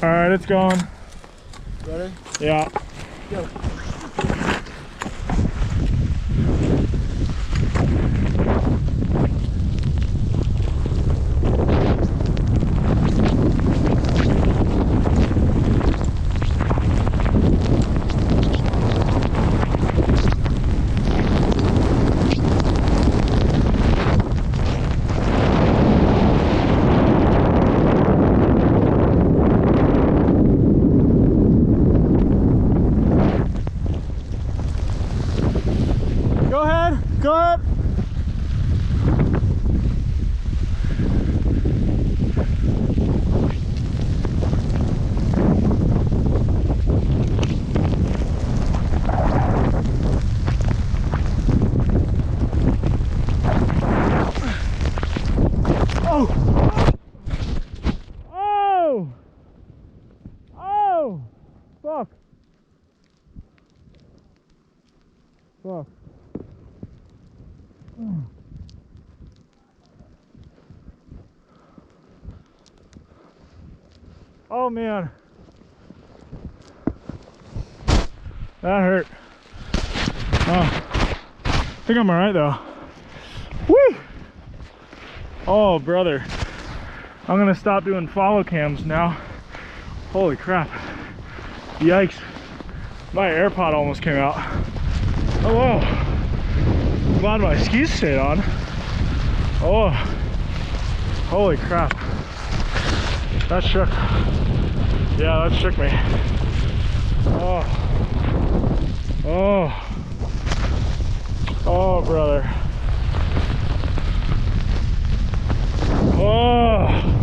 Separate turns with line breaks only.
All right, it's going.
Ready?
Yeah.
Go.
Go ahead. Go ahead. Oh! Oh! Oh! Fuck. Fuck. Oh man. That hurt. Oh. I think I'm alright though. Woo! Oh brother. I'm gonna stop doing follow cams now. Holy crap. Yikes. My AirPod almost came out. Oh whoa. Glad my skis stayed on. Oh. Holy crap. That shook. Yeah, that shook me. Oh. Oh. Oh, brother. Oh.